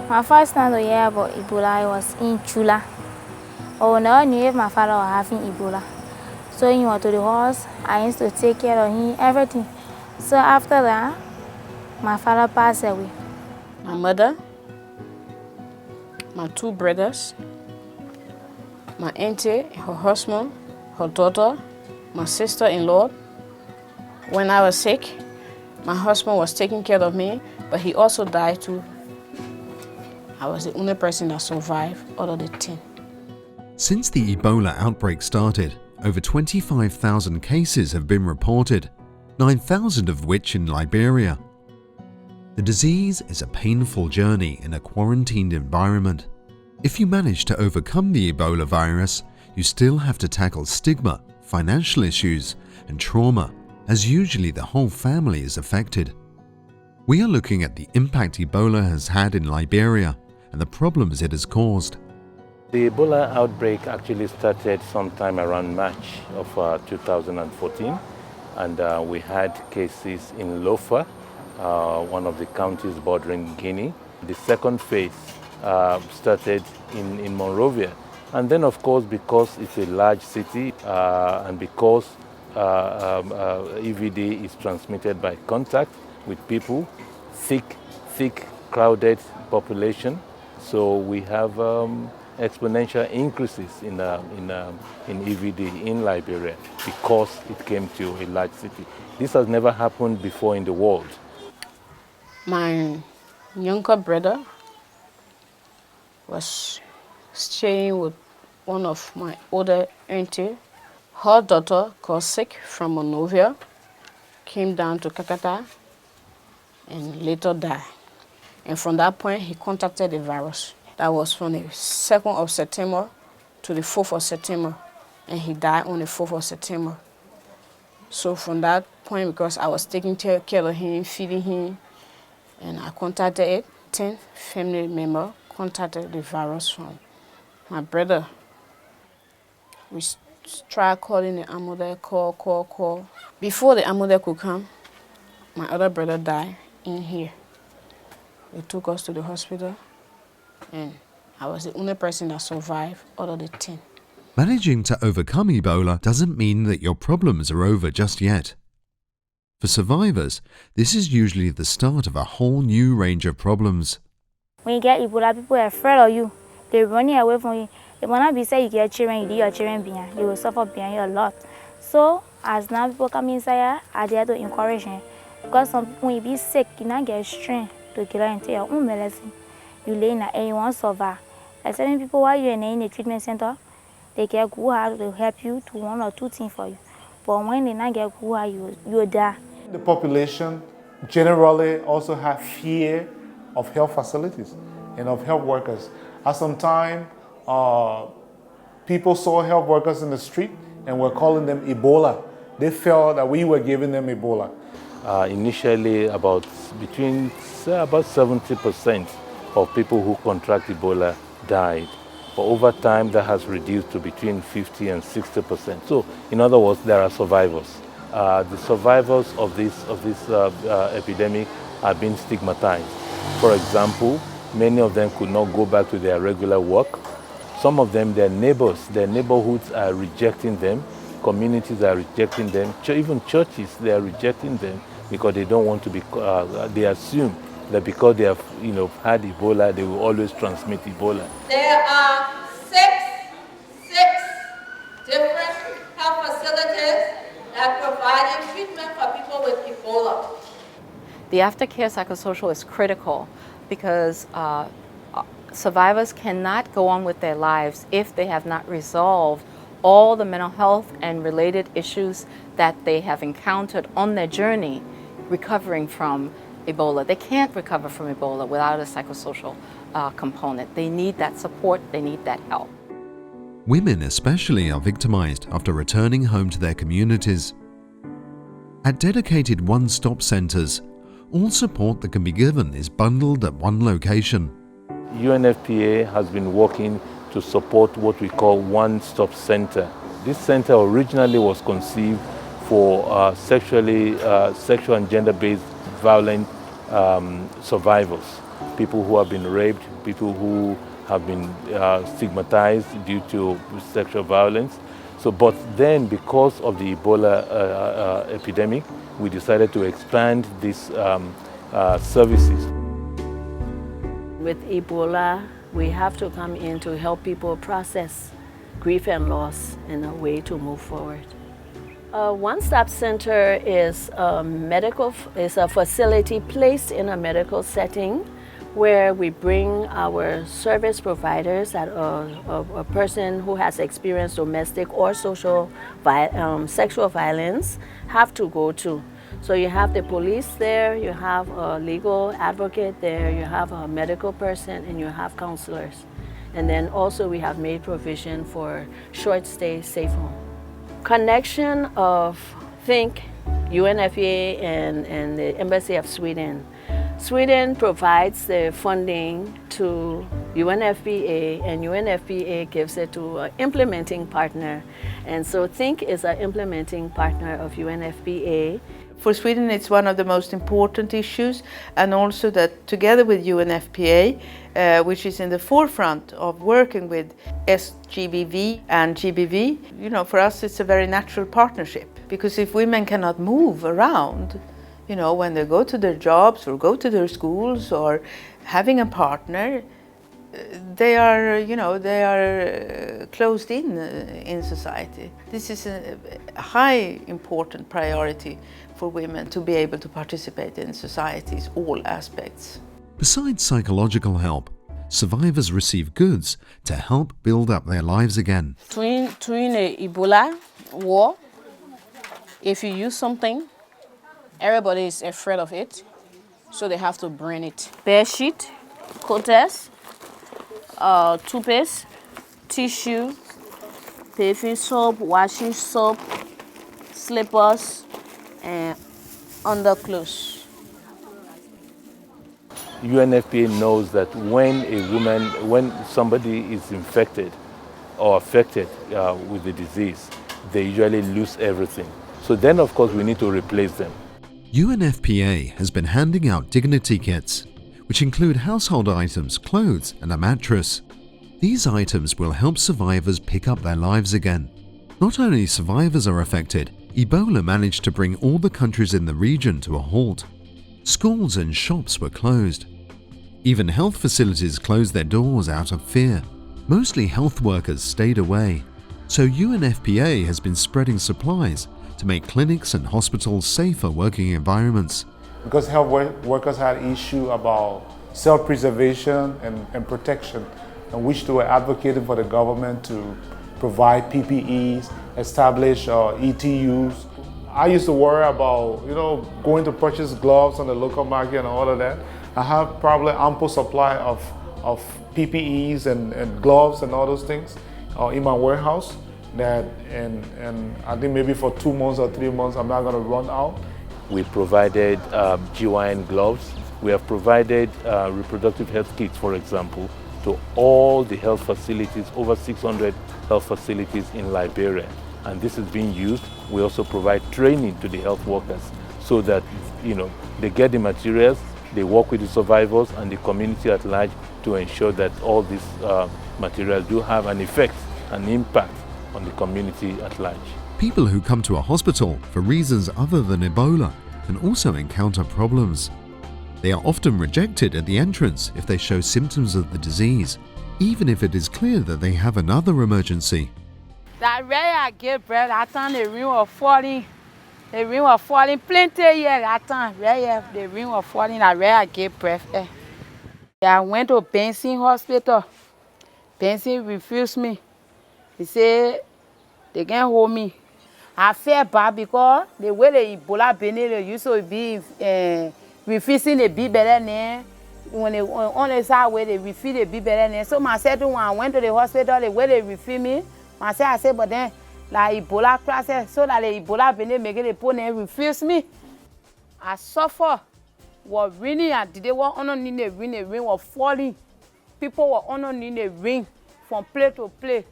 My first time to hear about Ebola was in Chula. But we never knew if my father was having Ebola. So he went to the house, I used to take care of him, everything. So after that, my father passed away. My mother, my two brothers, my auntie, her husband, her daughter, my sister-in-law. When I was sick, my husband was taking care of me, but he also died too. I was the only person that survived out of the 10. Since the Ebola outbreak started, over 25,000 cases have been reported, 9,000 of which in Liberia. The disease is a painful journey in a quarantined environment. If you manage to overcome the Ebola virus, you still have to tackle stigma, financial issues, and trauma, as usually the whole family is affected. We are looking at the impact Ebola has had in Liberia and the problems it has caused. The Ebola outbreak actually started sometime around March of 2014, and we had cases in Lofa, one of the counties bordering Guinea. The second phase started in Monrovia. And then, of course, because it's a large city and because EVD is transmitted by contact with people, thick, crowded population, so we have exponential increases in EVD in Liberia because it came to a large city. This has never happened before in the world. My younger brother was staying with one of my older auntie. Her daughter got sick from Monrovia, came down to Kakata, and later died. And from that point, he contacted the virus. That was from the 2nd of September to the 4th of September, and he died on the 4th of September. So from that point, because I was taking care of him, feeding him, and I contacted it, 10 family members contacted the virus from my brother. We tried calling the Amode, call. Before the Amode could come, my other brother died in here. They took us to the hospital, and I was the only person that survived out of the 10. Managing to overcome Ebola doesn't mean that your problems are over just yet. For survivors, this is usually the start of a whole new range of problems. When you get Ebola, people are afraid of you. They're running away from you. It might not be say you get children, you do your children behind. They will suffer behind you a lot. So, as now people come inside, I dare to encourage them. Because some people, when you be sick, you not get strength to get into your own medicine. You lay in and you want to survive. Like certain people, while you're in the treatment center, they get good hard to help you to one or two things for you. But when they not get good hard, you die. The population generally also have fear of health facilities and of health workers. At some time, people saw health workers in the street and were calling them Ebola. They felt that we were giving them Ebola. Initially, about 70% of people who contract Ebola died. But over time, that has reduced to between 50 and 60%. So, in other words, there are survivors. The survivors of this epidemic are being stigmatized. For example, many of them could not go back to their regular work. Some of them, their neighbors, their neighborhoods are rejecting them. Communities are rejecting them. Even churches, they are rejecting them because they don't want to be. They assume that because they have, had Ebola, they will always transmit Ebola. There are six different health facilities that provide treatment for people with Ebola. The aftercare psychosocial is critical because survivors cannot go on with their lives if they have not resolved all the mental health and related issues that they have encountered on their journey recovering from Ebola. They can't recover from Ebola without a psychosocial component. They need that support, they need that help. Women especially are victimized after returning home to their communities. At dedicated one-stop centers, all support that can be given is bundled at one location. UNFPA has been working to support what we call one-stop center. This center originally was conceived for sexual and gender-based violent survivors, people who have been raped, people who have been stigmatized due to sexual violence. So, but then because of the Ebola epidemic, we decided to expand these services. With Ebola, we have to come in to help people process grief and loss in a way to move forward. A one-stop center is a facility placed in a medical setting where we bring our service providers that a person who has experienced domestic or sexual violence have to go to. So you have the police there, you have a legal advocate there, you have a medical person, and you have counselors. And then also we have made provision for short stay safe home. Connection of Think, UNFPA and the Embassy of Sweden. Sweden provides the funding to UNFPA, and UNFPA gives it to an implementing partner. And so Think is an implementing partner of UNFPA. For Sweden, it's one of the most important issues, and also that together with UNFPA, which is in the forefront of working with SGBV and GBV, you know, for us it's a very natural partnership, because if women cannot move around, you know, when they go to their jobs or go to their schools or having a partner, they are, you know, they are closed in society. This is a high important priority for women to be able to participate in society's all aspects. Besides psychological help, survivors receive goods to help build up their lives again. During the Ebola war, if you use something, everybody is afraid of it, so they have to burn it. Bed sheet, cottons, toothpaste, tissue, bathing soap, washing soap, slippers, and underclothes. UNFPA knows that when somebody is infected or affected with the disease, they usually lose everything. So then, of course, we need to replace them. UNFPA has been handing out dignity kits, which include household items, clothes, and a mattress. These items will help survivors pick up their lives again. Not only survivors are affected, Ebola managed to bring all the countries in the region to a halt. Schools and shops were closed. Even health facilities closed their doors out of fear. Mostly health workers stayed away. So UNFPA has been spreading supplies to make clinics and hospitals safer working environments. Because health workers had issue about self-preservation and protection, in which they were advocating for the government to provide PPEs, establish ETUs. I used to worry about, you know, going to purchase gloves on the local market and all of that. I have probably ample supply of PPEs and gloves and all those things in my warehouse. And I think maybe for 2 months or 3 months, I'm not going to run out. We provided GYN gloves. We have provided reproductive health kits, for example, to all the health facilities, over 600 health facilities in Liberia. And this is being used. We also provide training to the health workers so that, you know, they get the materials, they work with the survivors and the community at large to ensure that all these materials do have an effect, an impact on the community at large. People who come to a hospital for reasons other than Ebola can also encounter problems. They are often rejected at the entrance if they show symptoms of the disease, even if it is clear that they have another emergency. That way I get bread, I thought the rain was falling. The rain was falling plenty here. I thought the rain was falling, that way I get bread. I went to Benson Hospital. Benson refused me. He said they can't hold me. I felt bad because the way the Ebola pandemic used to be refusing the be better than when they on the side where they refuse the be better than. So myself when I went to the hospital, the way they refuse me, I said, but then like Ebola crisis, so that the Ebola pandemic make it put and refuse me. I suffer. Was raining and they were underneath the rain was falling. People were underneath the rain from place to place.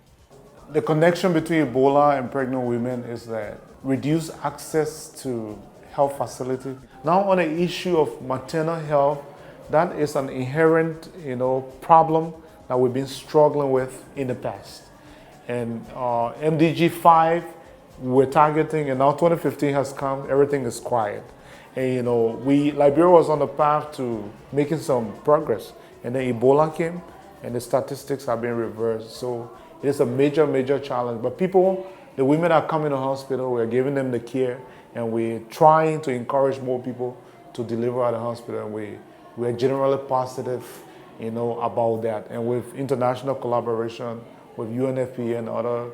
The connection between Ebola and pregnant women is that reduced access to health facility. Now on the issue of maternal health, that is an inherent, problem that we've been struggling with in the past. And MDG 5 we're targeting, and now 2015 has come, everything is quiet. And Liberia was on the path to making some progress, and then Ebola came, and the statistics have been reversed. So it is a major, major challenge. But the women are coming to hospital, we're giving them the care, and we're trying to encourage more people to deliver at the hospital. And we're generally positive, about that. And with international collaboration with UNFPA and other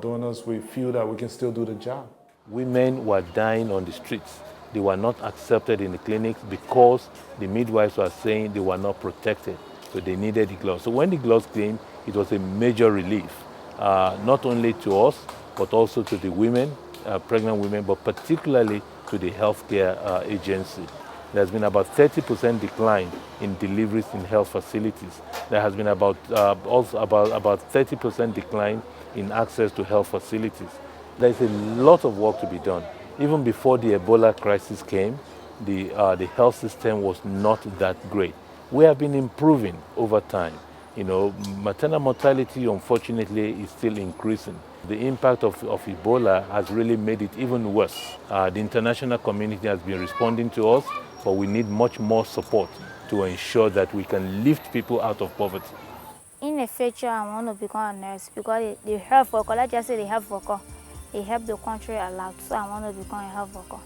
donors, we feel that we can still do the job. Women were dying on the streets. They were not accepted in the clinics because the midwives were saying they were not protected. So they needed the gloves. So when the gloves came, it was a major relief, not only to us, but also to the women, pregnant women, but particularly to the healthcare agency. There's been about 30% decline in deliveries in health facilities. There has been about 30% decline in access to health facilities. There's a lot of work to be done. Even before the Ebola crisis came, the health system was not that great. We have been improving over time. Maternal mortality, unfortunately, is still increasing. The impact of Ebola has really made it even worse. The international community has been responding to us, but we need much more support to ensure that we can lift people out of poverty. In the future, I want to become a nurse because the health worker, let's just say the health worker, they help the country a lot. So I want to become a health worker.